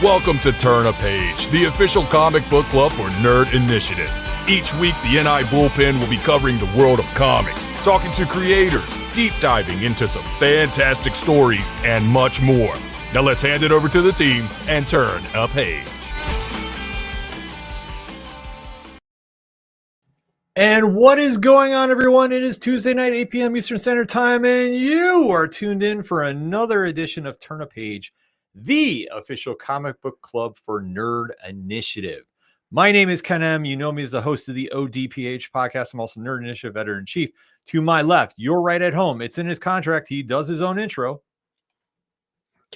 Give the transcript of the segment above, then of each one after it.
Welcome to Turn a Page, the official comic book club for Nerd Initiative. Each week, the NI Bullpen will be covering the world of comics, talking to creators, deep diving into some fantastic stories, and much more. Now let's hand it over to the team and turn a page. And what is going on, everyone? It is Tuesday night, 8 p.m. Eastern Standard Time, and you are tuned in for another edition of Turn a Page, the official comic book club for Nerd Initiative. My name is Ken M. You know me as the host of the ODPH podcast. I'm also Nerd Initiative editor-in-chief. To my left, you're right at home. It's in his contract. He does his own intro.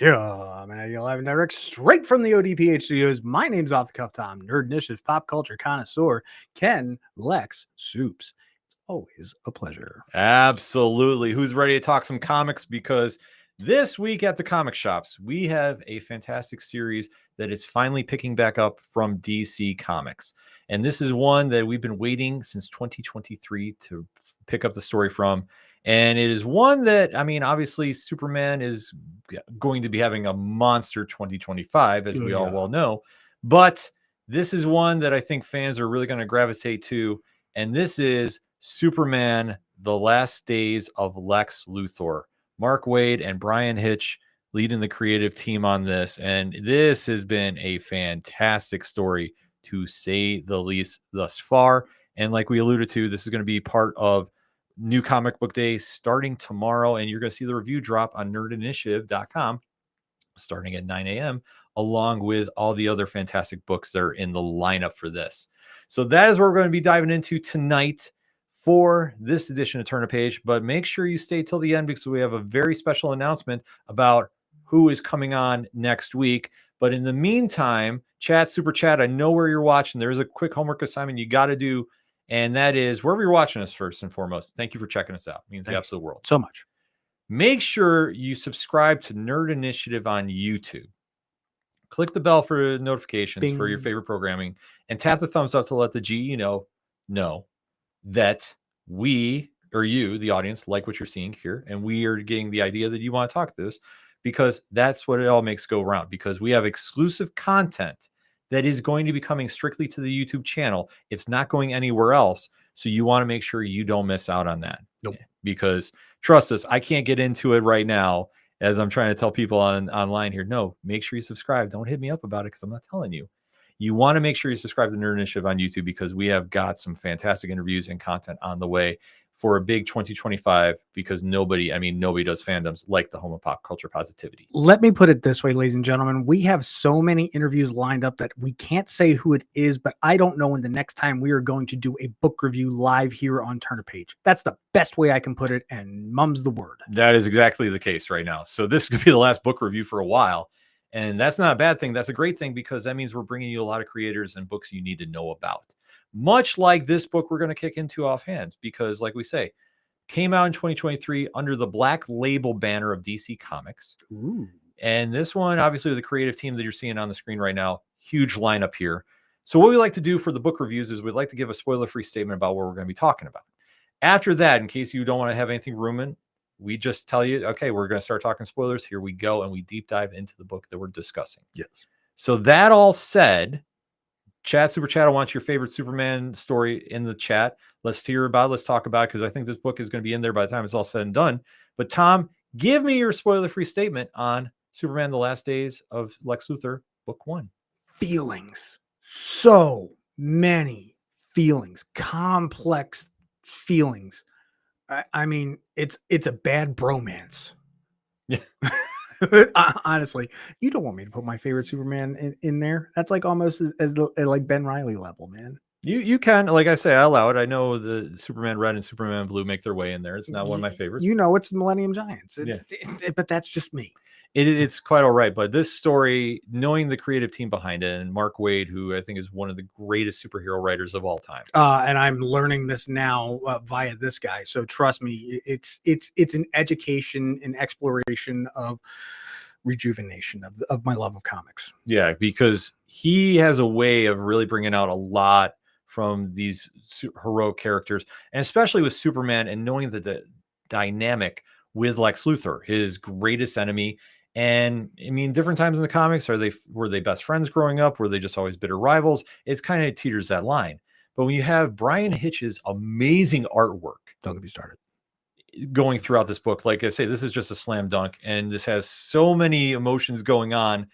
Yeah, I'm an live and direct straight from the ODPH studios. My name's Off the Cuff Tom, Nerd Initiative pop culture connoisseur, Ken Lex Soups. It's always a pleasure. Absolutely. Who's ready to talk some comics? Because this week at the comic shops, we have a fantastic series that is finally picking back up from DC Comics. And this is one that we've been waiting since 2023 to pick up the story from. And it is one that, I mean, obviously Superman is going to be having a monster 2025, as we all well know. But this is one that I think fans are really going to gravitate to. And this is Superman, The Last Days of Lex Luthor. Mark Waid and Bryan Hitch leading the creative team on this. And this has been a fantastic story, to say the least, thus far. And like we alluded to, this is going to be part of New Comic Book Day starting tomorrow. And you're going to see the review drop on nerdinitiative.com starting at 9 a.m., along with all the other fantastic books that are in the lineup for this. So that is what we're going to be diving into tonight for this edition of Turn a Page, but make sure you stay till the end because we have a very special announcement about who is coming on next week. But in the meantime, super chat, I know where you're watching. There's a quick homework assignment you got to do, and that is wherever you're watching us. First and foremost, thank you for checking us out. It means the absolute world. So much. Make sure you subscribe to Nerd Initiative on YouTube. Click the bell for notifications for your favorite programming, and tap the thumbs up to let the GE know that we, or you, the audience, like what you're seeing here, and we are getting the idea that you want to talk to this, because that's what it all makes go around, because we have exclusive content that is going to be coming strictly to the YouTube channel. It's not going anywhere else, so you want to make sure you don't miss out on that. Nope. Because trust us, I can't get into it right now as I'm trying to tell people online here. No, make sure you subscribe. Don't hit me up about it because I'm not telling you. You want to make sure you subscribe to Nerd Initiative on YouTube, because we have got some fantastic interviews and content on the way for a big 2025, because nobody does fandoms like the home of pop culture positivity. Let me put it this way, ladies and gentlemen. We have so many interviews lined up that we can't say who it is, but I don't know when the next time we are going to do a book review live here on Turn a Page. That's the best way I can put it, and mum's the word. That is exactly the case right now. So this could be the last book review for a while. And that's not a bad thing. That's a great thing, because that means we're bringing you a lot of creators and books you need to know about. Much like this book we're going to kick into offhand, because like we say, came out in 2023 under the Black Label banner of DC Comics. Ooh. And this one, obviously, the creative team that you're seeing on the screen right now, huge lineup here. So what we like to do for the book reviews is we'd like to give a spoiler-free statement about what we're going to be talking about. After that, in case you don't want to have anything ruminant, we just tell you, okay, we're going to start talking spoilers. Here we go. And we deep dive into the book that we're discussing. Yes. So that all said, super chat, I want your favorite Superman story in the chat. Let's hear about it. Let's talk about it, because I think this book is going to be in there by the time it's all said and done. But Tom, give me your spoiler-free statement on Superman, The Last Days of Lex Luthor, Book 1. Feelings. So many feelings. Complex feelings. I mean, it's a bad bromance. Yeah. Honestly, you don't want me to put my favorite Superman in there. That's like almost as like Ben Reilly level, man. You can, like I say, I allow it. I know the Superman Red and Superman Blue make their way in there. It's not one of my favorites. You know, it's the Millennium Giants. But that's just me. It's quite all right. But this story, knowing the creative team behind it, and Mark Waid, who I think is one of the greatest superhero writers of all time. And I'm learning this now via this guy. So trust me, it's an education and exploration of rejuvenation of my love of comics. Yeah, because he has a way of really bringing out a lot from these heroic characters, and especially with Superman, and knowing that the dynamic with Lex Luthor, his greatest enemy. And I mean, different times in the comics, were they best friends growing up? Were they just always bitter rivals? It's kind of teeters that line. But when you have Bryan Hitch's amazing artwork, don't get me started, going throughout this book, like I say, this is just a slam dunk, and this has so many emotions going on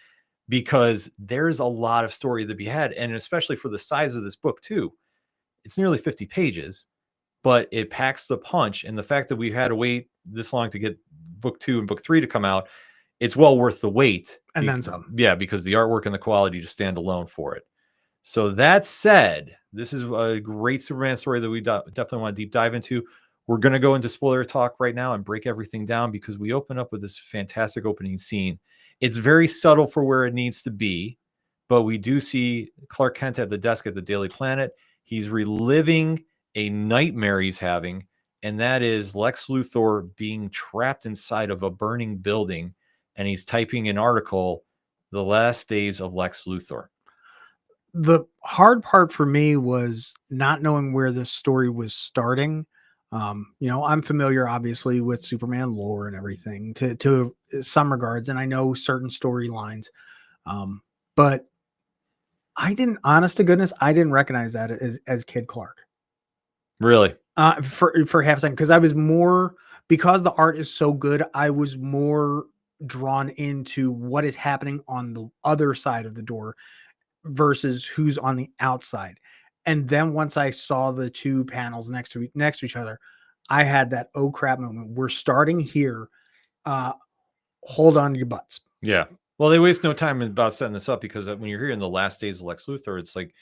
because there's a lot of story to be had, and especially for the size of this book too. It's nearly 50 pages, but it packs the punch. And the fact that we've had to wait this long to get book 2 and book 3 to come out, it's well worth the wait. And then some. Yeah, because the artwork and the quality just stand alone for it. So that said, this is a great Superman story that we definitely want to deep dive into. We're going to go into spoiler talk right now and break everything down because we open up with this fantastic opening scene. It's very subtle for where it needs to be, but we do see Clark Kent at the desk at the Daily Planet. He's reliving a nightmare he's having, and that is Lex Luthor being trapped inside of a burning building, and he's typing an article, The Last Days of Lex Luthor. The hard part for me was not knowing where this story was starting. I'm familiar, obviously, with Superman lore and everything to some regards, and I know certain storylines. But I didn't, honest to goodness, I didn't recognize that as Kid Clark. Really? For half a second, because I was more, because the art is so good, I was more drawn into what is happening on the other side of the door versus who's on the outside. And then once I saw the two panels next to each other, I had that oh crap moment. We're starting here. Hold on to your butts. Yeah. Well, they waste no time about setting this up because when you're hearing The Last Days of Lex Luthor, it's like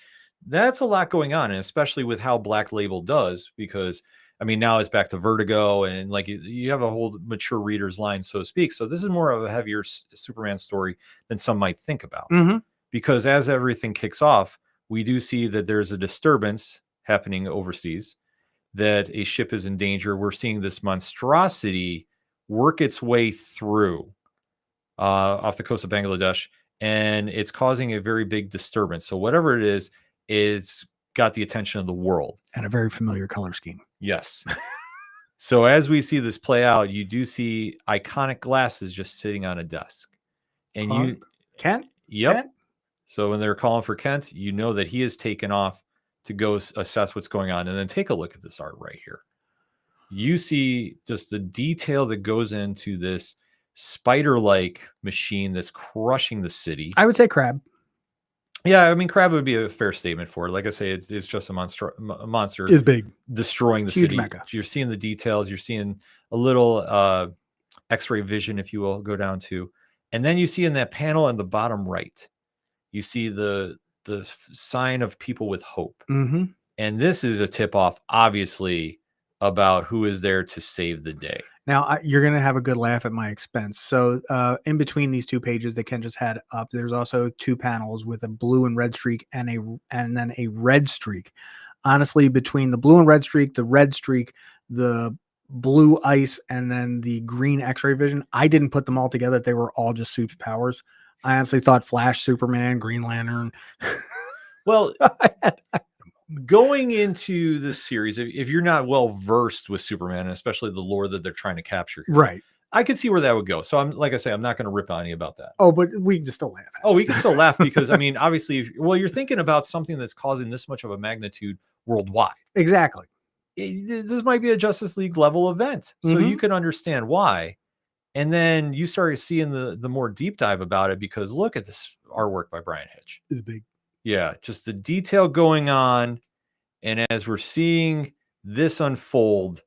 that's a lot going on, and especially with how Black Label does, because I mean now it's back to Vertigo, and like you have a whole mature reader's line, so to speak. So this is more of a heavier Superman story than some might think about, because as everything kicks off, we do see that there's a disturbance happening overseas, that a ship is in danger. We're seeing this monstrosity work its way through off the coast of Bangladesh, and it's causing a very big disturbance. So whatever it is, it's got the attention of the world. And a very familiar color scheme. Yes. So as we see this play out, you do see iconic glasses just sitting on a desk. And Kent? Yep. Kent? So when they're calling for Kent, you know that he is taken off to go assess what's going on. And then take a look at this art right here. You see just the detail that goes into this spider-like machine that's crushing the city. I would say crab. Yeah, I mean, crab would be a fair statement for it. Like I say, it's just a monster. It's big, destroying the huge city. mecha. You're seeing the details. You're seeing a little X-ray vision, if you will, go down to, and then you see in that panel in the bottom right, you see the sign of people with hope, and this is a tip-off, obviously, about who is there to save the day. Now, you're going to have a good laugh at my expense. So in between these two pages that Ken just had up, there's also two panels with a blue and red streak and then a red streak. Honestly, between the blue and red streak, the blue ice, and then the green X-ray vision, I didn't put them all together. They were all just Soup's powers. I honestly thought Flash, Superman, Green Lantern. Well, going into this series, if you're not well versed with Superman, and especially the lore that they're trying to capture, right, I could see where that would go. So I'm like I say, I'm not going to rip on you about that. Oh, but we can just still laugh. Oh, we can still laugh because I mean, obviously, you're thinking about something that's causing this much of a magnitude worldwide. Exactly. This might be a Justice League level event, so you can understand why. And then you start seeing the more deep dive about it because look at this artwork by Bryan Hitch. It's big. Yeah, just the detail going on. And as we're seeing this unfold,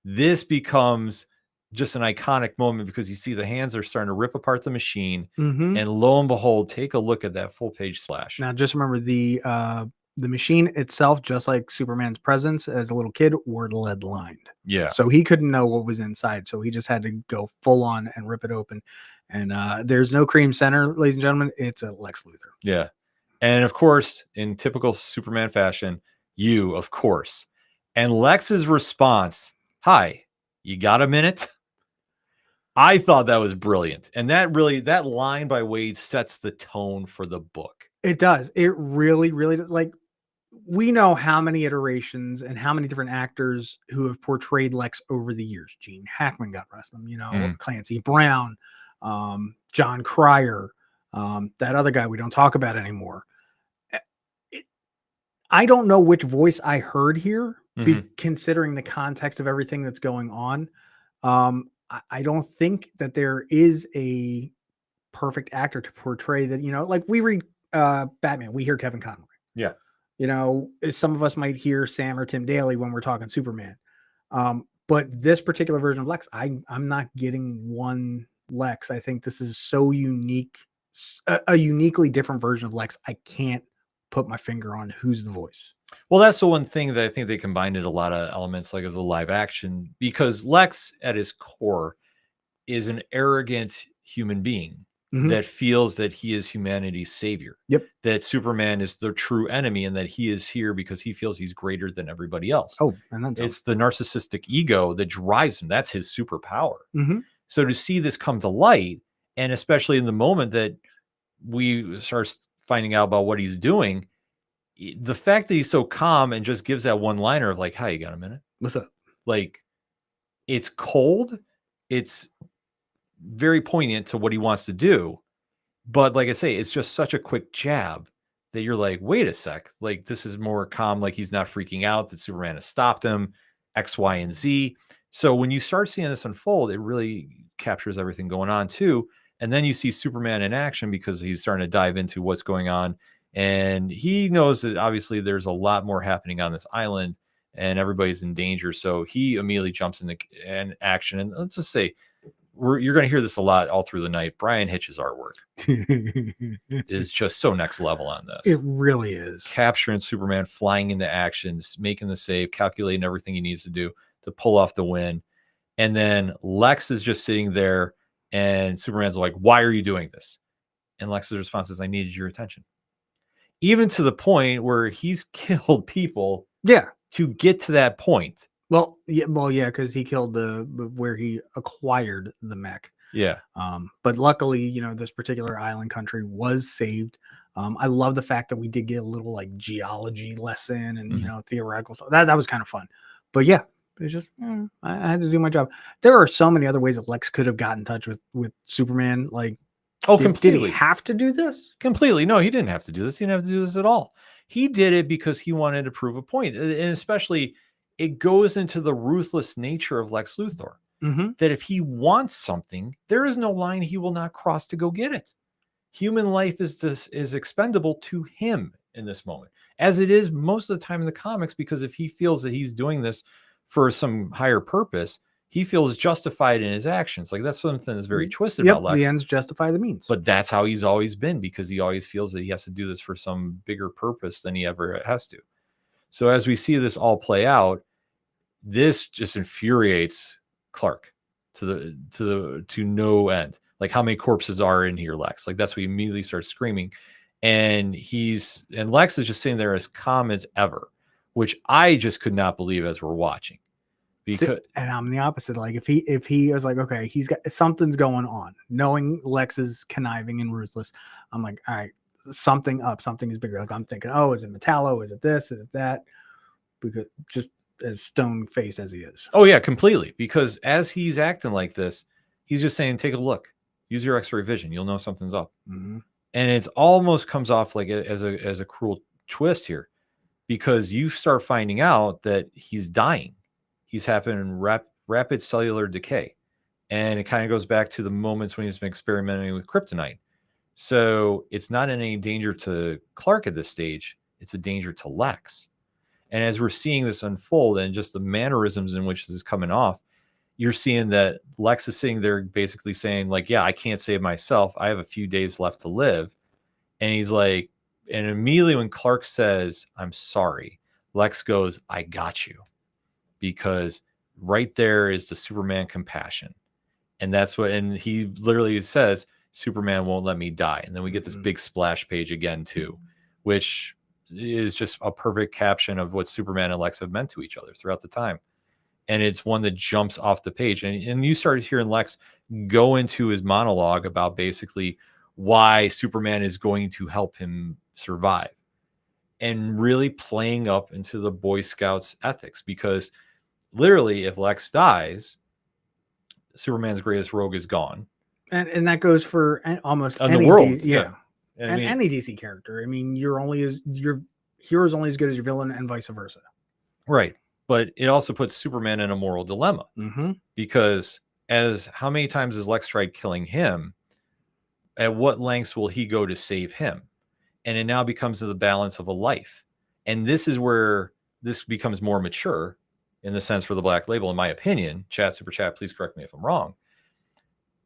this becomes just an iconic moment because you see the hands are starting to rip apart the machine. And lo and behold, take a look at that full page splash. Now, just remember the machine itself, just like Superman's presence as a little kid, were lead lined. Yeah. So he couldn't know what was inside. So he just had to go full on and rip it open. And there's no cream center, ladies and gentlemen. It's a Lex Luthor. Yeah. And of course, in typical Superman fashion, of course. And Lex's response, "Hi, you got a minute?" I thought that was brilliant. And that line by Waid sets the tone for the book. It does. It really, really does. Like, we know how many iterations and how many different actors who have portrayed Lex over the years. Gene Hackman, God rest him, Clancy Brown, John Cryer, that other guy we don't talk about anymore. I don't know which voice I heard here, considering the context of everything that's going on. I don't think that there is a perfect actor to portray that, like we read Batman, we hear Kevin Conroy. Yeah. Some of us might hear Sam or Tim Daly when we're talking Superman. But this particular version of Lex, I'm not getting one Lex. I think this is so unique, a uniquely different version of Lex. I can't put my finger on who's the voice. Well, that's the one thing that I think they combined in a lot of elements like of the live action, because Lex at his core is an arrogant human being that feels that he is humanity's savior. Yep. That Superman is the true enemy and that he is here because he feels he's greater than everybody else. Oh, and then it's the narcissistic ego that drives him. That's his superpower. So to see this come to light, and especially in the moment that we start finding out about what he's doing, the fact that he's so calm and just gives that one liner of like, "Hi, you got a minute? What's up?" Like, it's cold. It's very poignant to what he wants to do. But like I say, it's just such a quick jab that you're like, wait a sec. Like, this is more calm. Like, he's not freaking out that Superman has stopped him, X, Y, and Z. So when you start seeing this unfold, it really captures everything going on too. And then you see Superman in action because he's starting to dive into what's going on. And he knows that obviously there's a lot more happening on this island and everybody's in danger. So he immediately jumps into action. And let's just say, you're going to hear this a lot all through the night. Bryan Hitch's artwork is just so next level on this. It really is. Capturing Superman, flying into action, making the save, calculating everything he needs to do to pull off the win. And then Lex is just sitting there and Superman's like, "Why are you doing this?" And Lex's response is, "I needed your attention." Even to the point where he's killed people to get to that point. Well, yeah, because he killed where he acquired the mech. Yeah. But luckily, this particular island country was saved. I love the fact that we did get a little like geology lesson and theoretical stuff. That was kind of fun. But yeah, it's just I had to do my job. There are so many other ways that Lex could have gotten in touch with Superman. Like, completely. Did he have to do this? Completely. No, he didn't have to do this. He didn't have to do this at all. He did it because he wanted to prove a point, and especially, it goes into the ruthless nature of Lex Luthor, that if he wants something, there is no line he will not cross to go get it. Human life is expendable to him in this moment, as it is most of the time in the comics, because if he feels that he's doing this for some higher purpose, he feels justified in his actions. Like, that's something that's very twisted about Lex. The ends justify the means. But that's how he's always been, because he always feels that he has to do this for some bigger purpose than he ever has to. So as we see this all play out, this just infuriates Clark to no end. Like, how many corpses are in here, Lex? Like, that's what he immediately starts screaming. And Lex is just sitting there as calm as ever, which I just could not believe as we're watching. Because and I'm the opposite. Like, if he was like, okay, he's got something's going on, knowing Lex is conniving and ruthless, I'm like, all right, something is bigger. Like, I'm thinking, oh, is it Metallo? Is it this? Is it that? Because just as stone faced as he is. Oh yeah, completely. Because as he's acting like this, he's just saying, take a look, use your X-ray vision, you'll know something's up. And it almost comes off like as a cruel twist here, because you start finding out that he's dying. He's having rapid cellular decay, and it kind of goes back to the moments when he's been experimenting with kryptonite. So it's not in any danger to Clark at this stage, it's a danger to Lex. And as we're seeing this unfold and just the mannerisms in which this is coming off, you're seeing that Lex is sitting there basically saying, like, yeah, I can't save myself. I have a few days left to live. And he's like, and immediately when Clark says, "I'm sorry," Lex goes, "I got you." Because right there is the Superman compassion. And that's what, and he literally says, "Superman won't let me die." And then we get this big splash page again too, which is just a perfect caption of what Superman and Lex have meant to each other throughout the time. And it's one that jumps off the page. And you started hearing Lex go into his monologue about basically why Superman is going to help him survive, and really playing up into the Boy Scouts ethics, because literally if Lex dies, Superman's greatest rogue is gone. And that goes for almost On any the world, yeah. I And mean, any DC character. I mean, your hero is only as good as your villain, and vice versa. right. But it also puts Superman in a moral dilemma Mm-hmm. because how many times has Lex tried killing him? At what lengths will he go to save him? And it now becomes the balance of a life. And this is where this becomes more mature in the sense for the Black Label, in my opinion. Super chat, please correct me if I'm wrong.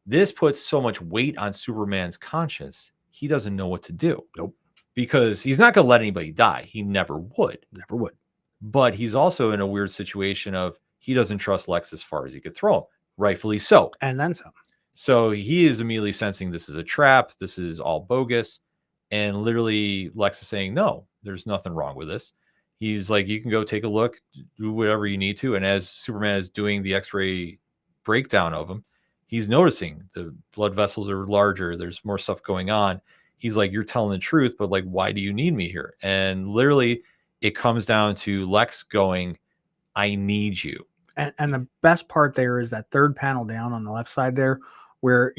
This puts so much weight on Superman's conscience, he doesn't know what to do. Nope. Because he's not going to let anybody die. He never would. Never would. But he's also in a weird situation of he doesn't trust Lex as far as he could throw him. Rightfully so. And then some. So he is immediately sensing this is a trap. This is all bogus. And literally Lex is saying, no, there's nothing wrong with this. He's like, you can go take a look, do whatever you need to. And as Superman is doing the X-ray breakdown of him, he's noticing the blood vessels are larger. There's more stuff going on. He's like, you're telling the truth, but like, why do you need me here? And literally it comes down to Lex going, I need you. And the best part there is that third panel down on the left side there, where,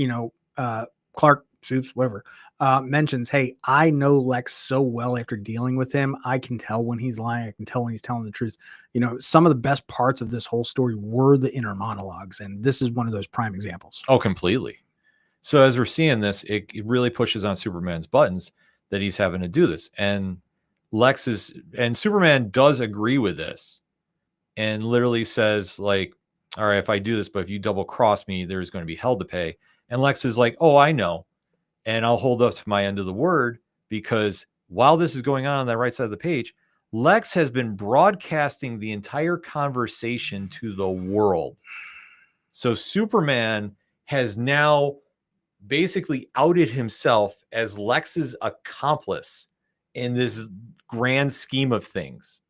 Clark, Soups, whatever, mentions, hey, I know Lex so well after dealing with him. I can tell when he's lying. I can tell when he's telling the truth. Some of the best parts of this whole story were the inner monologues. And this is one of those prime examples. Oh, completely. So as we're seeing this, it really pushes on Superman's buttons that he's having to do this. And Superman does agree with this and literally says like, all right, if I do this, but if you double cross me, there's going to be hell to pay. And Lex is like, oh, I know. And I'll hold up to my end of the word, because while this is going on that right side of the page, Lex has been broadcasting the entire conversation to the world. So Superman has now basically outed himself as Lex's accomplice in this grand scheme of things.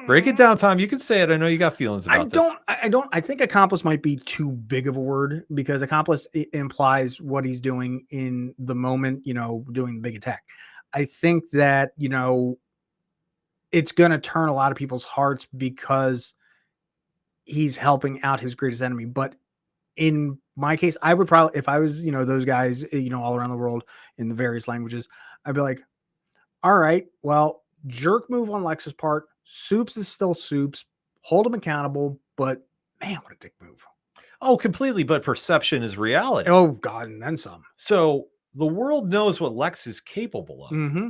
Break it down, Tom. You can say it. I know you got feelings about this. I think accomplice might be too big of a word, because accomplice implies what he's doing in the moment, doing the big attack. I think that, it's going to turn a lot of people's hearts because he's helping out his greatest enemy. But in my case, I would probably, if I was, those guys, all around the world in the various languages, I'd be like, all right, well, jerk move on Lex's part. Soups is still Soups. Hold him accountable, but man, what a dick move. Oh, completely. But perception is reality. Oh, God, and then some. So the world knows what Lex is capable of. Mm-hmm.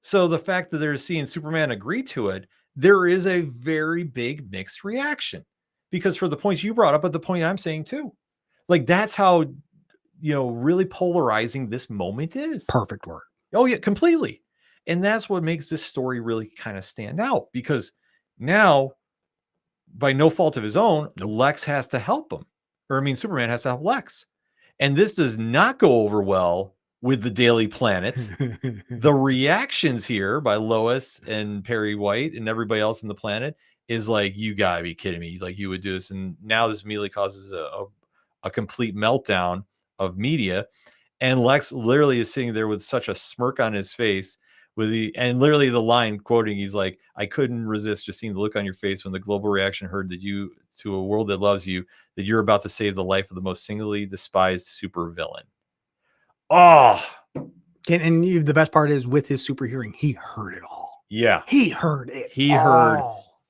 So the fact that they're seeing Superman agree to it, there is a very big mixed reaction. Because for the points you brought up, but the point I'm saying too, like that's how, really polarizing this moment is. Perfect word. Oh, yeah, completely. And that's what makes this story really kind of stand out, because now, by no fault of his own, Lex has to help him. Superman has to help Lex. And this does not go over well with the Daily Planet. The reactions here by Lois and Perry White and everybody else in the planet is like, you gotta be kidding me. Like, you would do this. And now this immediately causes a complete meltdown of media. And Lex literally is sitting there with such a smirk on his face and literally the line quoting, he's like, I couldn't resist just seeing the look on your face when the global reaction heard that you, to a world that loves you, that you're about to save the life of the most singularly despised supervillain. Oh, and the best part is, with his super hearing, he heard it all. Yeah. He heard it. He heard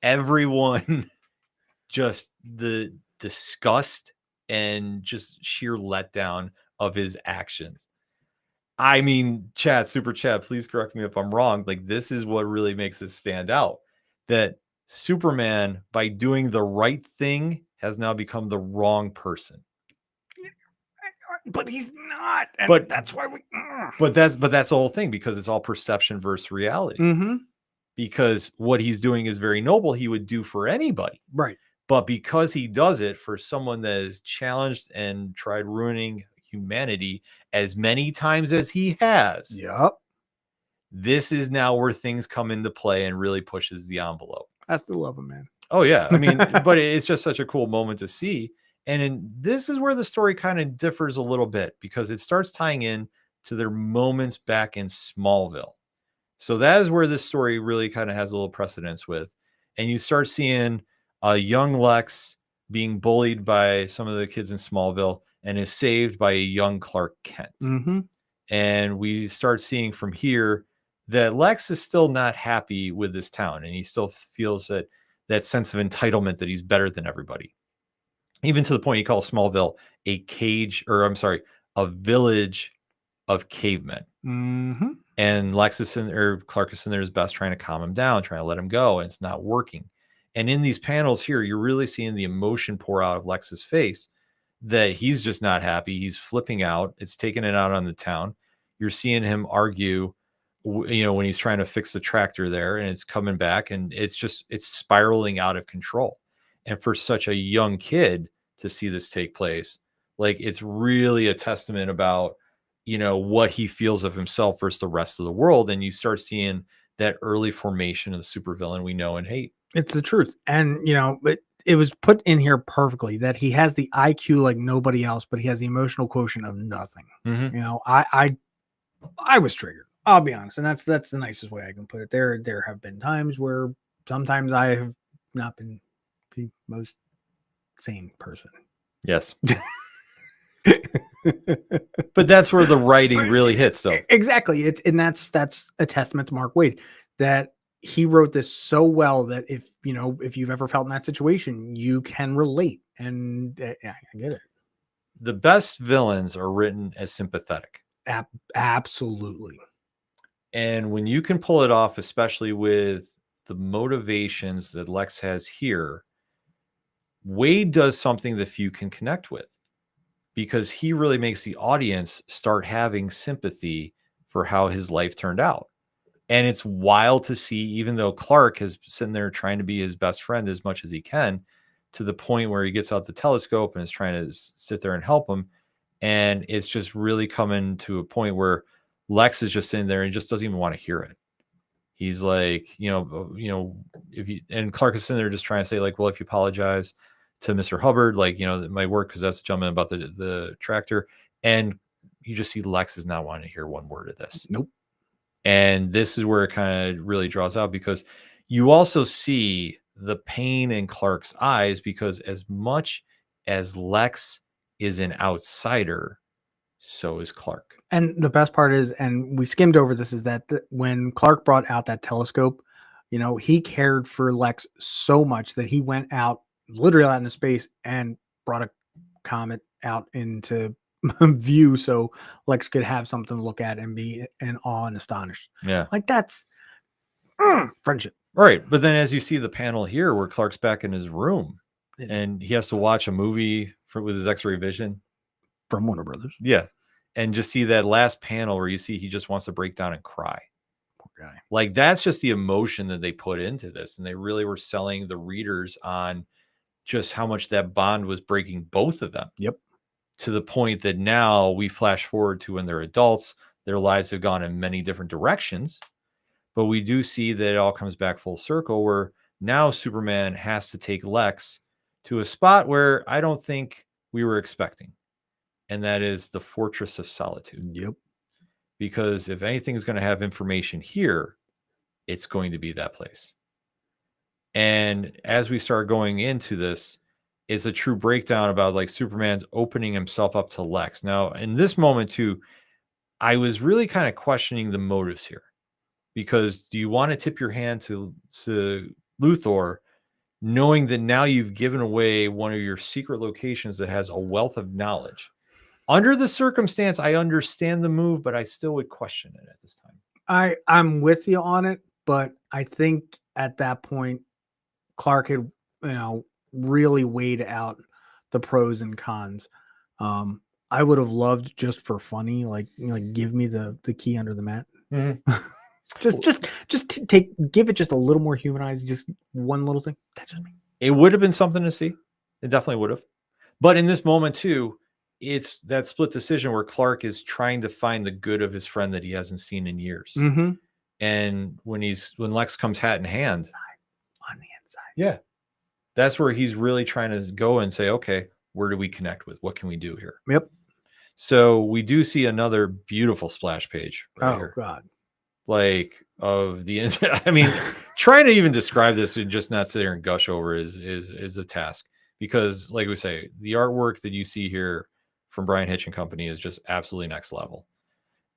everyone, just the disgust and just sheer letdown of his actions. I mean, super chat, please correct me if I'm wrong. Like, this is what really makes it stand out, that Superman, by doing the right thing, has now become the wrong person. But he's not. But that's why But that's the whole thing, because it's all perception versus reality. Mm-hmm. Because what he's doing is very noble. He would do for anybody. Right. But because he does it for someone that is challenged and tried ruining humanity as many times as he has. Yep. This is now where things come into play and really pushes the envelope. I still love him, man. Oh, yeah. I mean, but it's just such a cool moment to see. And this is where the story kind of differs a little bit, because it starts tying in to their moments back in Smallville. So that is where this story really kind of has a little precedence with. And you start seeing a young Lex being bullied by some of the kids in Smallville, and is saved by a young Clark Kent. And we start seeing from here that Lex is still not happy with this town, and he still feels that sense of entitlement that he's better than everybody. Even to the point he calls Smallville a village of cavemen. And Clark is in there his best, trying to calm him down, trying to let him go, and it's not working. And in these panels here, you're really seeing the emotion pour out of Lex's face, that he's just not happy. He's flipping out. It's taking it out on the town. You're seeing him argue, when he's trying to fix the tractor there, and it's coming back, and it's spiraling out of control. And for such a young kid to see this take place, like, it's really a testament about, what he feels of himself versus the rest of the world. And you start seeing that early formation of the supervillain we know and hate. It's the truth. And, it was put in here perfectly that he has the IQ like nobody else, but he has the emotional quotient of nothing. I was triggered. I'll be honest. And that's the nicest way I can put it. There have been times where sometimes I have not been the most sane person. Yes. But that's where the writing really hits, though. Exactly. That's a testament to Mark Waid, that he wrote this so well that if you've ever felt in that situation, you can relate. And I get it. The best villains are written as sympathetic. Absolutely. And when you can pull it off, especially with the motivations that Lex has here, Waid does something that few can connect with, because he really makes the audience start having sympathy for how his life turned out. And it's wild to see, even though Clark is sitting there trying to be his best friend as much as he can, to the point where he gets out the telescope and is trying to sit there and help him. And it's just really coming to a point where Lex is just sitting there and just doesn't even want to hear it. He's like, and Clark is sitting there just trying to say, like, well, if you apologize to Mr. Hubbard, like, it might work, because that's the gentleman about the tractor. And you just see Lex is not wanting to hear one word of this. Nope. And this is where it kind of really draws out, because you also see the pain in Clark's eyes, because as much as Lex is an outsider, so is Clark. And the best part is, and we skimmed over this, is that when Clark brought out that telescope, he cared for Lex so much that he went out, literally out into space, and brought a comet out into view so Lex could have something to look at and be in awe and astonished. Yeah. Like, that's friendship. Right. But then as you see the panel here where Clark's back in his room and he has to watch a movie with his X-ray vision from Warner Brothers. Yeah. And just see that last panel where you see he just wants to break down and cry. Poor guy. Like, that's just the emotion that they put into this. And they really were selling the readers on just how much that bond was breaking both of them. Yep. To the point that now we flash forward to when they're adults, their lives have gone in many different directions. But we do see that it all comes back full circle, where now Superman has to take Lex to a spot where I don't think we were expecting. And that is the Fortress of Solitude. Yep. Because if anything is going to have information here, it's going to be that place. And as we start going into this, is a true breakdown about, like, Superman's opening himself up to Lex. Now, in this moment too, I was really kind of questioning the motives here, because do you want to tip your hand to Luthor, knowing that now you've given away one of your secret locations that has a wealth of knowledge? Under the circumstance, I understand the move, but I still would question it at this time. I'm with you on it, but I think at that point, Clark had, really weighed out the pros and cons. I would have loved, just for funny, like give me the key under the mat. Mm-hmm. give it just a little more humanized, just one little thing. That's just me. It would have been something to see. It definitely would have. But in this moment too, it's that split decision where Clark is trying to find the good of his friend that he hasn't seen in years. Mm-hmm. And when Lex comes hat in hand on the inside, yeah, that's where he's really trying to go and say, okay, where do we connect with? What can we do here? Yep. So we do see another beautiful splash page right here. God. Like, of the, I mean, trying to even describe this and just not sit there and gush over is a task, because, like we say, the artwork that you see here from Bryan Hitch and Company is just absolutely next level.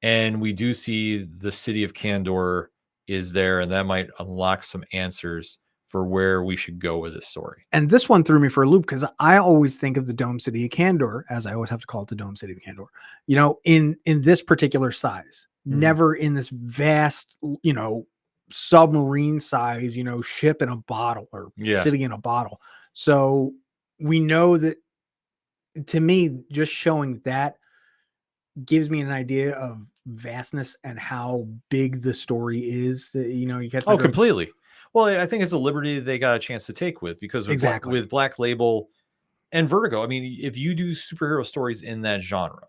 And we do see the city of Kandor is there, and that might unlock some answers for where we should go with this story. And this one threw me for a loop because I always think of the Dome City of Kandor, as I always have to call it the Dome City of Kandor, in this particular size, never in this vast, submarine size, ship in a bottle or city in a bottle. So we know that, to me, just showing that gives me an idea of vastness and how big the story is. That, you get completely. Well, I think it's a liberty they got a chance to take with, because with Black Label and Vertigo, I mean, if you do superhero stories in that genre,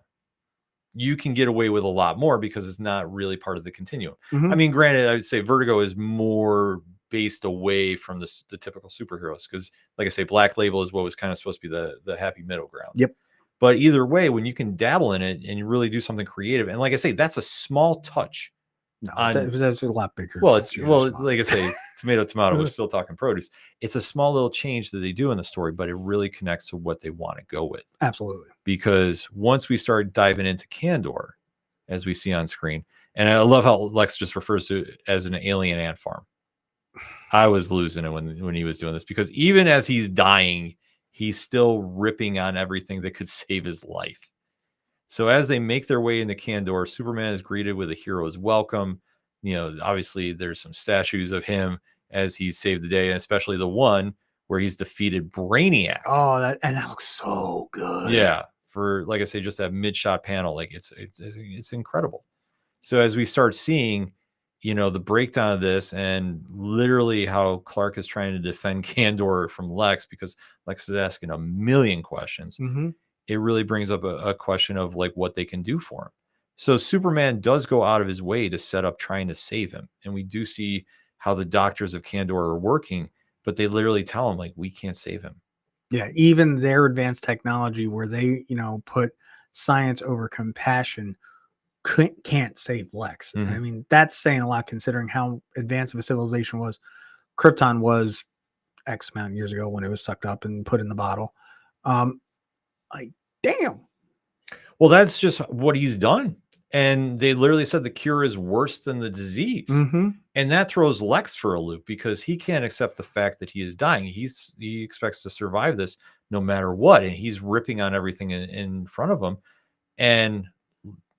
you can get away with a lot more because it's not really part of the continuum. I mean, granted, I would say Vertigo is more based away from the typical superheroes, because, like I say, Black Label is what was kind of supposed to be the happy middle ground. Yep. But either way, when you can dabble in it and you really do something creative, and like I say, that's a small touch. No, it's a lot bigger. Well, like I say, tomato. We're still talking produce. It's a small little change that they do in the story, but it really connects to what they want to go with. Absolutely. Because once we start diving into Kandor, as we see on screen, and I love how Lex just refers to it as an alien ant farm. I was losing it when he was doing this, because even as he's dying, he's still ripping on everything that could save his life. So as they make their way into Kandor, Superman is greeted with a hero's welcome. Obviously there's some statues of him as he saved the day, and especially the one where he's defeated Brainiac. Oh, that looks so good. Yeah, for, like I say, just that mid-shot panel, like it's incredible. So as we start seeing, the breakdown of this, and literally how Clark is trying to defend Kandor from Lex, because Lex is asking a million questions. It really brings up a question of like what they can do for him. So Superman does go out of his way to set up trying to save him. And we do see how the doctors of Kandor are working, but they literally tell him, like, we can't save him. Yeah. Even their advanced technology, where they, put science over compassion, can't save Lex. I mean, that's saying a lot considering how advanced of a civilization was. Krypton was X amount of years ago when it was sucked up and put in the bottle. Like, damn. Well, that's just what he's done. And they literally said the cure is worse than the disease. And that throws Lex for a loop, because he can't accept the fact that he is dying. He expects to survive this no matter what. And he's ripping on everything in front of him. And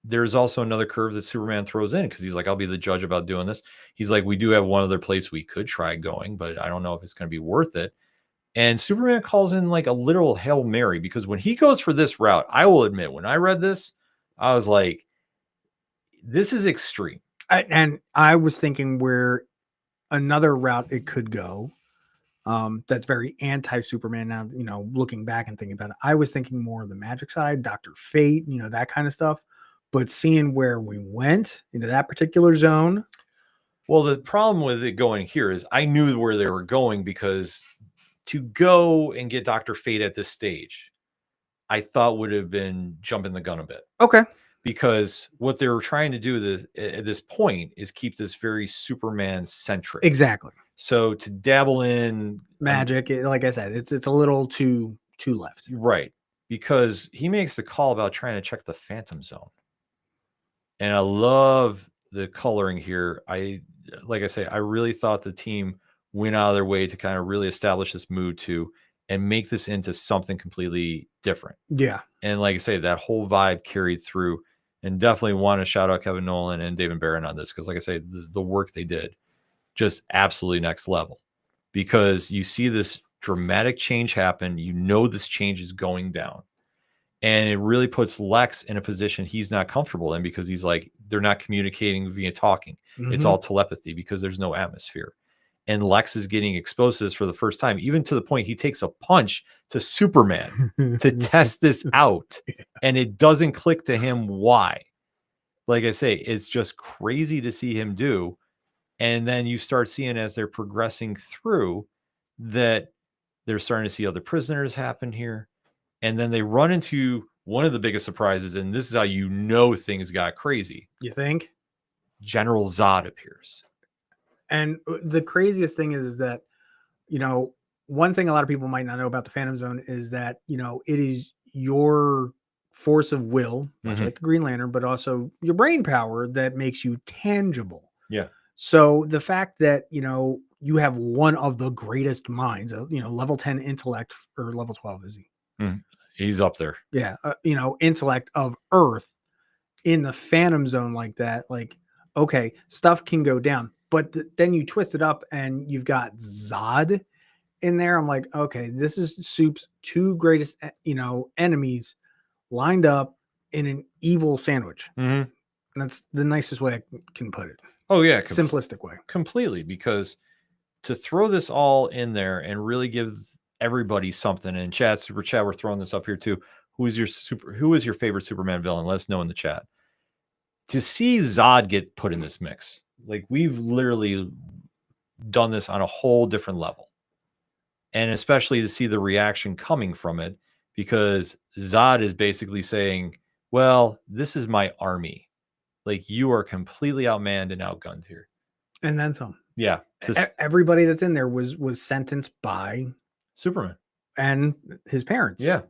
there's also another curve that Superman throws in, because he's like, I'll be the judge about doing this. He's like, we do have one other place we could try going, but I don't know if it's going to be worth it. And Superman calls in like a literal Hail Mary, because when he goes for this route, I will admit, when I read this, I was like, this is extreme. And I was thinking where another route it could go, that's very anti-Superman now, looking back and thinking about it. I was thinking more of the magic side, Dr. Fate, that kind of stuff. But seeing where we went into that particular zone. Well, the problem with it going here is I knew where they were going, because to go and get Dr. Fate at this stage, I thought would have been jumping the gun a bit. Okay. Because what they were trying to do at this point is keep this very Superman centric. Exactly. So to dabble in magic, like I said, it's a little too left. Right. Because he makes the call about trying to check the Phantom Zone. And I love the coloring here. Like I say, I really thought the team went out of their way to kind of really establish this mood too, and make this into something completely different. Yeah. And like I say, that whole vibe carried through, and definitely want to shout out Kevin Nolan and David Barron on this. Cause like I say, the work they did, just absolutely next level, because you see this dramatic change happen. This change is going down, and it really puts Lex in a position he's not comfortable in, because he's like, they're not communicating via talking. It's all telepathy, because there's no atmosphere. And Lex is getting exposed to this for the first time, even to the point he takes a punch to Superman to test this out. And it doesn't click to him why. Like I say, it's just crazy to see him do. And then you start seeing, as they're progressing through, that they're starting to see other prisoners happen here. And then they run into one of the biggest surprises, and this is how things got crazy. You think? General Zod appears. And the craziest thing is that, one thing a lot of people might not know about the Phantom Zone is that, it is your force of will, much like the Green Lantern, but also your brain power that makes you tangible. Yeah. So the fact that, you have one of the greatest minds, level 10 intellect, or level 12, is he? He's up there. Yeah. Intellect of Earth in the Phantom Zone like that, like, okay, stuff can go down, but then you twist it up and you've got Zod in there. I'm like, okay, this is Soup's two greatest, enemies lined up in an evil sandwich. And that's the nicest way I can put it. Oh yeah. Simplistic way. Completely. Because to throw this all in there and really give everybody something, and chat, super chat, we're throwing this up here too. Who is your favorite Superman villain? Let us know in the chat. To see Zod get put in this mix, like, we've literally done this on a whole different level. And especially to see the reaction coming from it, because Zod is basically saying, well, this is my army. Like, you are completely outmanned and outgunned here. And then some. Yeah. Everybody that's in there was sentenced by Superman and his parents. Yeah.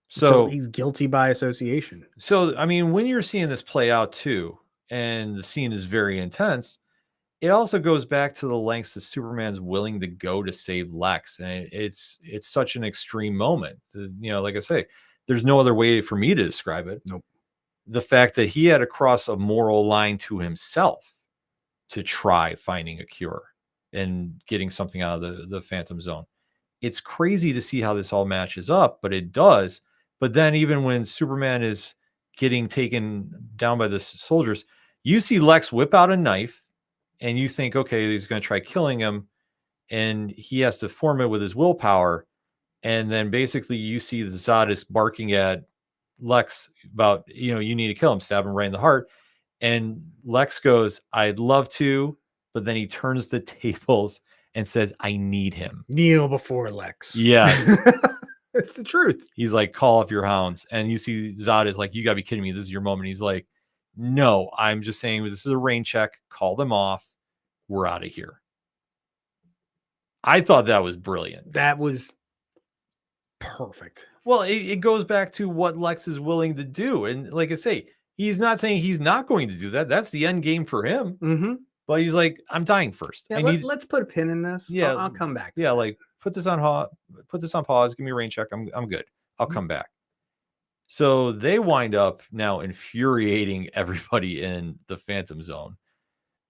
So he's guilty by association. So, I mean, when you're seeing this play out too, and the scene is very intense, it also goes back to the lengths that Superman's willing to go to save Lex. And it's such an extreme moment. Like I say, there's no other way for me to describe it. Nope. The fact that he had to cross a moral line to himself to try finding a cure and getting something out of the Phantom Zone. It's crazy to see how this all matches up, but it does. But then even when Superman is getting taken down by the soldiers, you see Lex whip out a knife and you think, okay, he's going to try killing him. And he has to form it with his willpower. And then basically you see the Zod is barking at Lex about, you need to kill him, stab him right in the heart. And Lex goes, I'd love to. But then he turns the tables and says, I need him. Kneel before Lex. Yes. It's the truth. He's like, call off your hounds. And you see Zod is like, you got to be kidding me. This is your moment. He's like, no, I'm just saying this is a rain check. Call them off. We're out of here. I thought that was brilliant. That was perfect. Well, it goes back to what Lex is willing to do. And like I say, he's not saying he's not going to do that. That's the end game for him. Mm-hmm. But he's like, I'm dying first. Yeah, let's put a pin in this. Yeah, I'll come back. Yeah, like put this on pause. Give me a rain check. I'm good. I'll come back. So they wind up now infuriating everybody in the Phantom Zone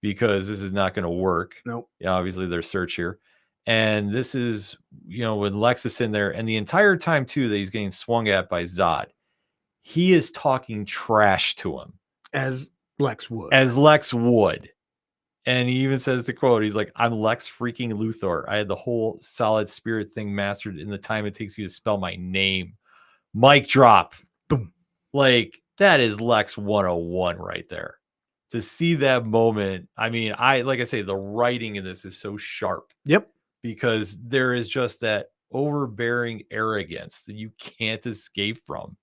because this is not going to work. Nope. Yeah, obviously there's search here. And this is, when Lex is in there, and the entire time too that he's getting swung at by Zod, he is talking trash to him. As Lex would. And he even says the quote, he's like, I'm Lex freaking Luthor. I had the whole solid spirit thing mastered in the time it takes you to spell my name. Mic drop. Boom. Like, that is Lex 101 right there. To see that moment, I mean, like I say, the writing in this is so sharp. Yep. Because there is just that overbearing arrogance that you can't escape from.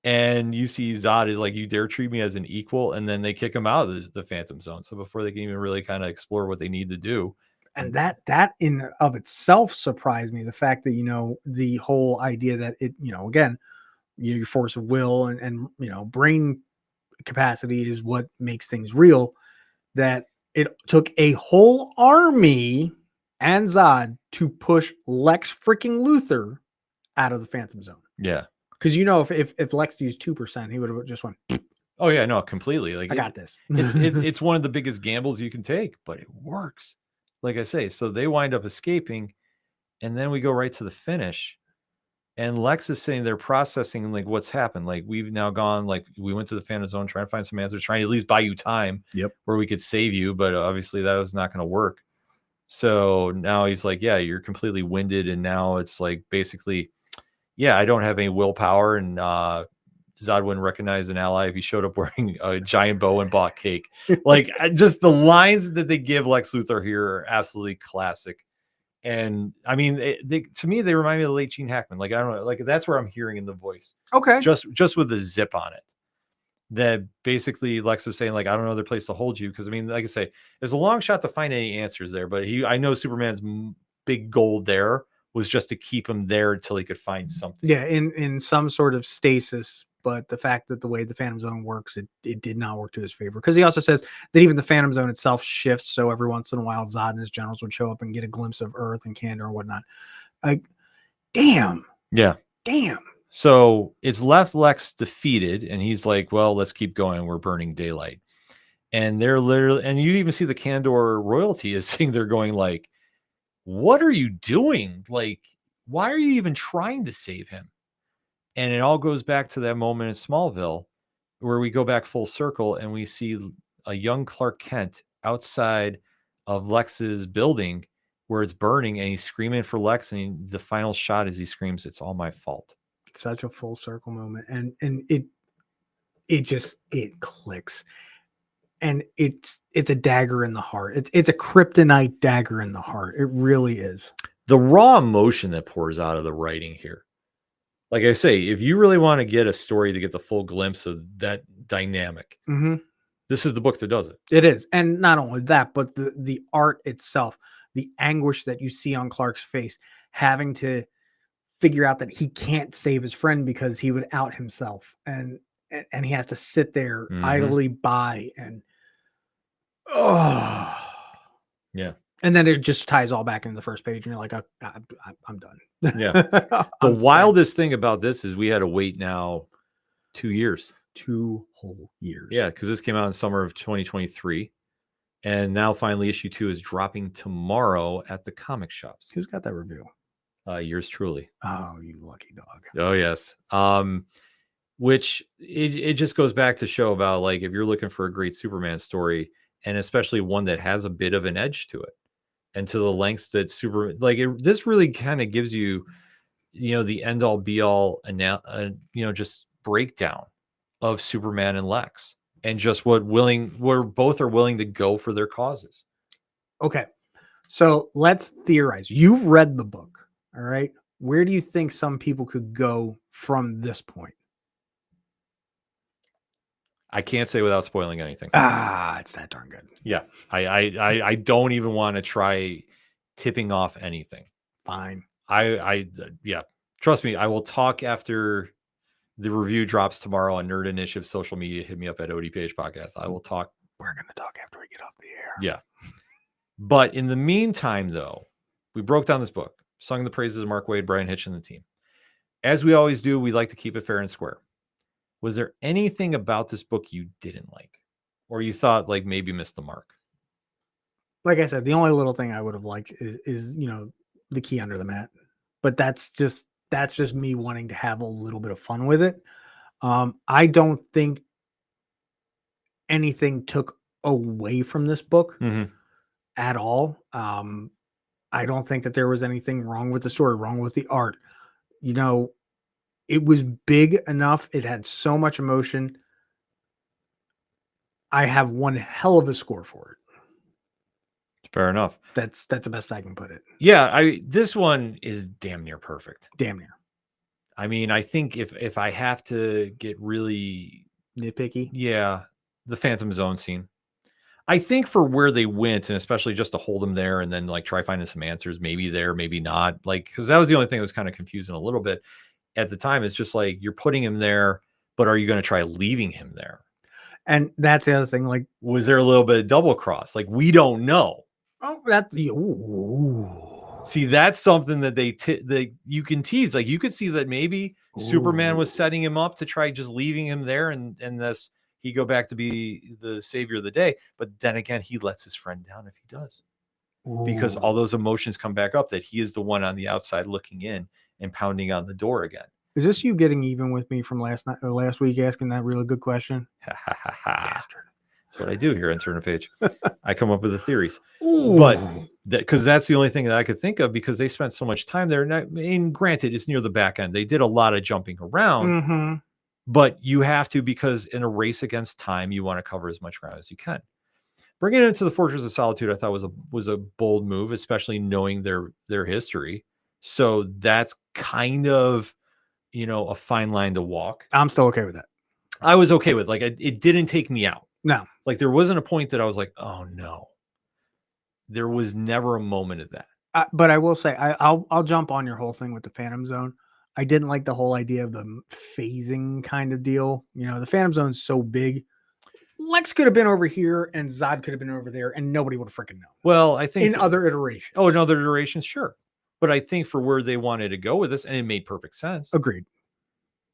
And you see Zod is like, you dare treat me as an equal, and then they kick him out of the Phantom Zone. So before they can even really kind of explore what they need to do. And that in of itself surprised me. The fact that, the whole idea that it, again, your force of will and brain capacity is what makes things real. That it took a whole army and Zod to push Lex freaking Luthor out of the Phantom Zone. Yeah. Because if Lex used 2%, he would have just went. Oh yeah, no, completely. Like, I got this. it's one of the biggest gambles you can take, but it works. Like I say, so they wind up escaping, and then we go right to the finish. And Lex is sitting there processing like what's happened. Like, we've now gone, like, we went to the Phantom Zone trying to find some answers, trying to at least buy you time. Yep. Where we could save you, but obviously that was not going to work. So now he's like, yeah, you're completely winded, and now it's like basically, yeah, I don't have any willpower, and Zod wouldn't recognize an ally if he showed up wearing a giant bow and bought cake. Like, just the lines that they give Lex Luthor here are absolutely classic. And I mean, to me, they remind me of the late Gene Hackman. Like, I don't know, like, that's where I'm hearing in the voice. Okay. Just with the zip on it. That basically Lex was saying, like, I don't know other place to hold you. Because I mean, like I say, there's a long shot to find any answers there. But I know Superman's big goal there was just to keep him there until he could find something. Yeah, in some sort of stasis. But the fact that the way the Phantom Zone works, it did not work to his favor. Because he also says that even the Phantom Zone itself shifts. So every once in a while, Zod and his generals would show up and get a glimpse of Earth and Kandor and whatnot. Like, damn. Yeah. Damn. So it's left Lex defeated, and he's like, well, let's keep going. We're burning daylight. And they're literally, and you even see the Kandor royalty is sitting there going like, what are you doing? Like, why are you even trying to save him? And it all goes back to that moment in Smallville where we go back full circle and we see a young Clark Kent outside of Lex's building where it's burning, and he's screaming for Lex. And the final shot is he screams, "It's all my fault." Such a full circle moment. And it clicks. And it's a dagger in the heart. It's a kryptonite dagger in the heart. It really is. The raw emotion that pours out of the writing here. Like I say, if you really want to get a story to get the full glimpse of that dynamic, this is the book that does it. It is. And not only that, but the art itself, the anguish that you see on Clark's face, having to figure out that he can't save his friend because he would out himself. And he has to sit there idly by and yeah. And then it just ties all back into the first page, and you're like, I'm done. Yeah. The wildest thing about this is we had to wait now 2 years. 2 whole years. Yeah, because this came out in summer of 2023. And now finally issue 2 is dropping tomorrow at the comic shops. Who's got that review? Yours truly. Oh, you lucky dog. Oh, yes. Which it just goes back to show about, like, if you're looking for a great Superman story, and especially one that has a bit of an edge to it, and to the lengths that this really kind of gives you, the end all be all, just breakdown of Superman and Lex, and just where both are willing to go for their causes. Okay. So let's theorize. You've read the book. All right. Where do you think some people could go from this point? I can't say without spoiling anything. It's that darn good. Yeah. I don't even want to try tipping off anything. Fine. Yeah. Trust me, I will talk after the review drops tomorrow on Nerd Initiative social media. Hit me up at ODPH Podcast. I will talk. We're going to talk after we get off the air. Yeah. But in the meantime, though, we broke down this book, sung the praises of Mark Waid, Bryan Hitch, and the team. As we always do, we like to keep it fair and square. Was there anything about this book you didn't like, or you thought like maybe missed the mark? Like I said, the only little thing I would have liked is the key under the mat, but that's just me wanting to have a little bit of fun with it. I don't think anything took away from this book at all. I don't think that there was anything wrong with the story, wrong with the art. It was big enough. It had so much emotion. I have one hell of a score for it. Fair enough. That's the best I can put it. Yeah, this one is damn near perfect. Damn near. I mean, I think if I have to get really nitpicky, the Phantom Zone scene. I think for where they went, and especially just to hold them there and then like try finding some answers, maybe there, maybe not. Like, because that was the only thing that was kind of confusing a little bit at the time. It's just like, you're putting him there, but are you going to try leaving him there? And that's the other thing. Like, was there a little bit of double cross? Like, we don't know. Oh, that's see, that's something that you can tease. Like, you could see that maybe Superman was setting him up to try just leaving him there, and this he go back to be the savior of the day. But then again, he lets his friend down if he does, because all those emotions come back up that he is the one on the outside looking in and pounding on the door again. Is this you getting even with me from last week, asking that really good question? Bastard. That's what I do here on Turn of Page. I come up with the theories. But because that's the only thing that I could think of, because they spent so much time there. And granted, it's near the back end. They did a lot of jumping around, but you have to, because in a race against time, you want to cover as much ground as you can. Bringing it into the Fortress of Solitude, I thought was a bold move, especially knowing their history. So that's kind of, a fine line to walk. I'm still okay with that. I was okay with it didn't take me out. No. Like, there wasn't a point that I was like, oh no. There was never a moment of that. But I will say, I'll jump on your whole thing with the Phantom Zone. I didn't like the whole idea of the phasing kind of deal. You know, the Phantom Zone's so big. Lex could have been over here and Zod could have been over there, and nobody would have freaking known. Well, I think in other iterations. Oh, in other iterations, sure. But I think for where they wanted to go with this, and it made perfect sense. Agreed.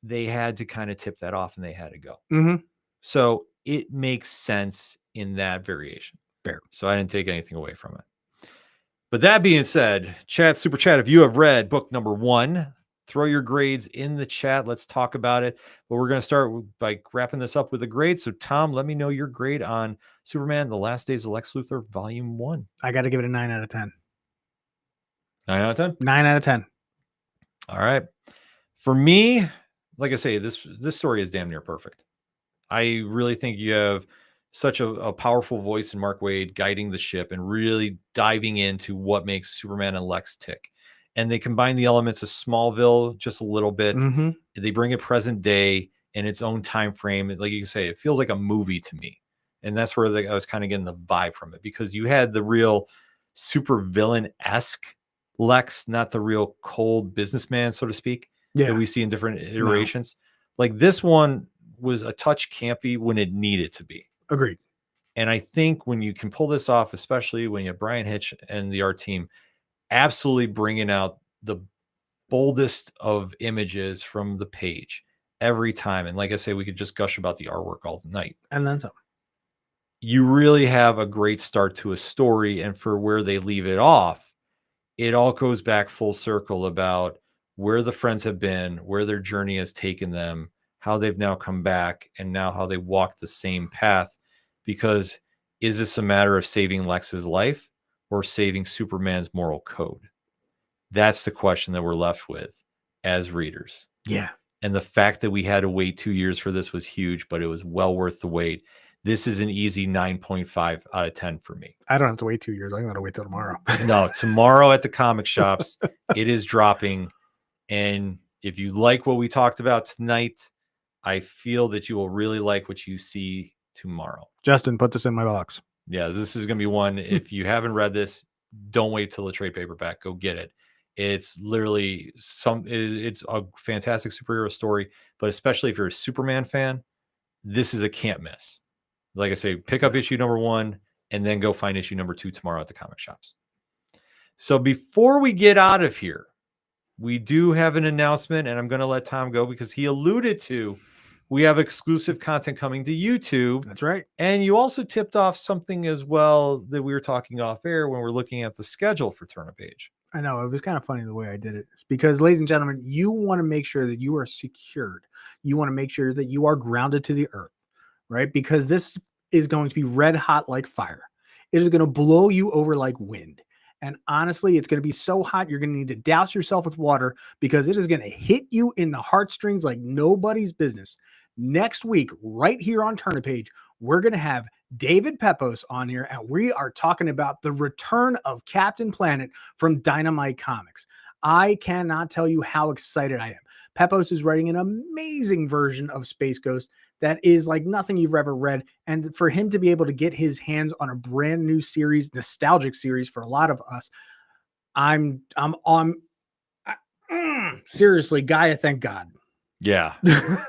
They had to kind of tip that off, and they had to go. Mm-hmm. So it makes sense in that variation. Fair. So I didn't take anything away from it. But that being said, super chat, if you have read book number 1, throw your grades in the chat. Let's talk about it. But we're going to start by wrapping this up with a grade. So Tom, let me know your grade on Superman, The Last Days of Lex Luthor, Volume 1. I got to give it a 9 out of 10. 9 out of 10? 9 out of 10. All right. For me, like I say, this story is damn near perfect. I really think you have such a powerful voice in Mark Waid guiding the ship and really diving into what makes Superman and Lex tick. And they combine the elements of Smallville just a little bit. Mm-hmm. They bring it present day in its own time frame. Like you say, it feels like a movie to me. And that's where I was kind of getting the vibe from it, because you had the real super villain-esque Lex, not the real cold businessman, so to speak, that we see in different iterations. No. Like this one was a touch campy when it needed to be. Agreed. And I think when you can pull this off, especially when you have Bryan Hitch and the art team absolutely bringing out the boldest of images from the page every time. And like I say, we could just gush about the artwork all night. And then some. You really have a great start to a story. And for where they leave it off, it all goes back full circle about where the friends have been, where their journey has taken them, how they've now come back, and now how they walk the same path. Because is this a matter of saving Lex's life or saving Superman's moral code? That's the question that we're left with as readers. Yeah. And the fact that we had to wait 2 years for this was huge, but it was well worth the wait. This is an easy 9.5 out of 10 for me. I don't have to wait 2 years. I'm going to wait till tomorrow. No, tomorrow at the comic shops, it is dropping. And if you like what we talked about tonight, I feel that you will really like what you see tomorrow. Justin, put this in my box. Yeah, this is going to be one. If you haven't read this, don't wait till the trade paperback. Go get it. It's literally it's a fantastic superhero story, but especially if you're a Superman fan, this is a can't miss. Like I say, pick up issue number 1 and then go find issue number 2 tomorrow at the comic shops. So before we get out of here, we do have an announcement, and I'm going to let Tom go because he alluded to we have exclusive content coming to YouTube. That's right. And you also tipped off something as well that we were talking off air when we're looking at the schedule for Turn a Page. I know, it was kind of funny the way I did it. It's because, ladies and gentlemen, you want to make sure that you are secured. You want to make sure that you are grounded to the earth, right? Because this is going to be red hot like fire. It is going to blow you over like wind. And honestly, it's going to be so hot, you're going to need to douse yourself with water because it is going to hit you in the heartstrings like nobody's business. Next week, right here on Turn a Page, we're going to have David Pepos on here, and we are talking about the return of Captain Planet from Dynamite Comics. I cannot tell you how excited I am. Pepos is writing an amazing version of Space Ghost that is like nothing you've ever read. And for him to be able to get his hands on a brand new series, nostalgic series for a lot of us, I'm on. Seriously, Gaia, thank God. Yeah,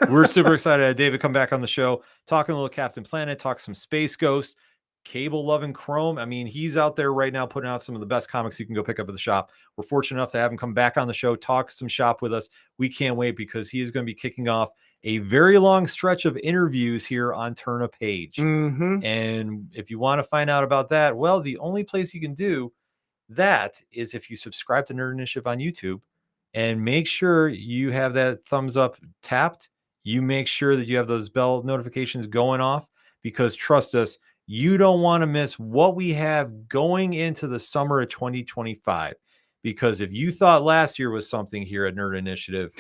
we're super excited to have David come back on the show, talking a little Captain Planet, talk some Space Ghost, Cable loving Chrome. I mean, he's out there right now putting out some of the best comics you can go pick up at the shop. We're fortunate enough to have him come back on the show, talk some shop with us. We can't wait because he is going to be kicking off a very long stretch of interviews here on Turn a Page. Mm-hmm. And if you want to find out about that, well, the only place you can do that is if you subscribe to Nerd Initiative on YouTube. And make sure you have that thumbs up tapped. You make sure that you have those bell notifications going off, because trust us, you don't want to miss what we have going into the summer of 2025. Because if you thought last year was something here at Nerd Initiative,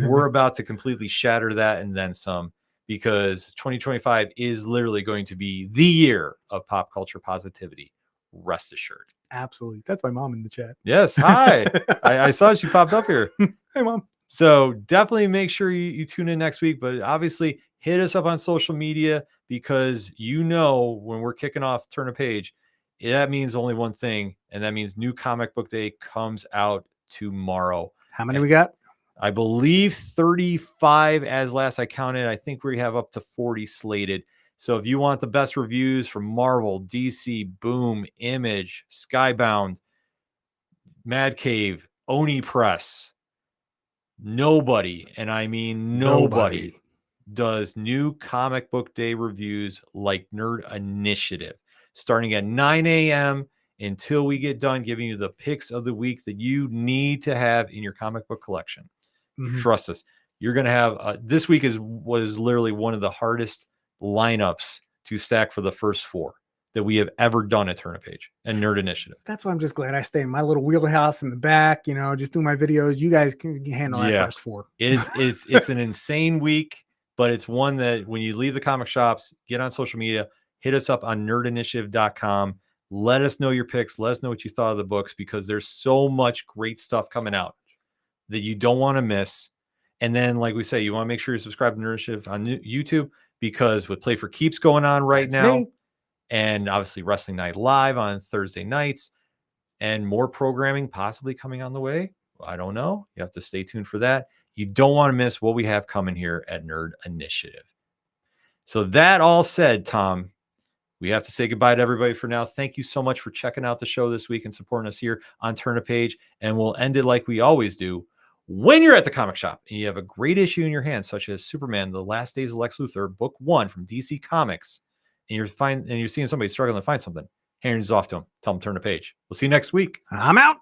we're about to completely shatter that and then some, because 2025 is literally going to be the year of pop culture positivity. Rest assured. Absolutely. That's my mom in the chat. Yes. Hi. I saw she popped up here. Hey, Mom. So definitely make sure you tune in next week. But obviously, hit us up on social media, because when we're kicking off Turn a Page, that means only one thing, and that means New Comic Book Day comes out tomorrow. How many we got? I believe 35 as last I counted. I think we have up to 40 slated. So if you want the best reviews from Marvel, DC, Boom, Image, Skybound, Mad Cave, Oni Press, nobody, and I mean nobody, does New Comic Book Day reviews like Nerd Initiative, starting at 9 a.m. until we get done giving you the picks of the week that you need to have in your comic book collection. Trust us, you're going to have this week was literally one of the hardest lineups to stack for the first 4 that we have ever done at Turn a Page and Nerd Initiative. That's why I'm just glad I stay in my little wheelhouse in the back, just do my videos. You guys can handle that first 4. It's an insane week, but it's one that when you leave the comic shops, get on social media, hit us up on nerdinitiative.com. Let us know your picks. Let us know what you thought of the books, because there's so much great stuff coming out that you don't want to miss. And then, like we say, you want to make sure you subscribe to Nerd Initiative on YouTube, because with Play for Keeps going on right now, and obviously Wrestling Night Live on Thursday nights, and more programming possibly coming on the way. I don't know. You have to stay tuned for that. You don't want to miss what we have coming here at Nerd Initiative. So that all said, Tom, we have to say goodbye to everybody for now. Thank you so much for checking out the show this week and supporting us here on Turn a Page. And we'll end it like we always do. When you're at the comic shop and you have a great issue in your hands, such as Superman, The Last Days of Lex Luthor, Book 1 from DC Comics, and you're seeing somebody struggling to find something, hands off to them. Tell them Turn a Page. We'll see you next week. I'm out.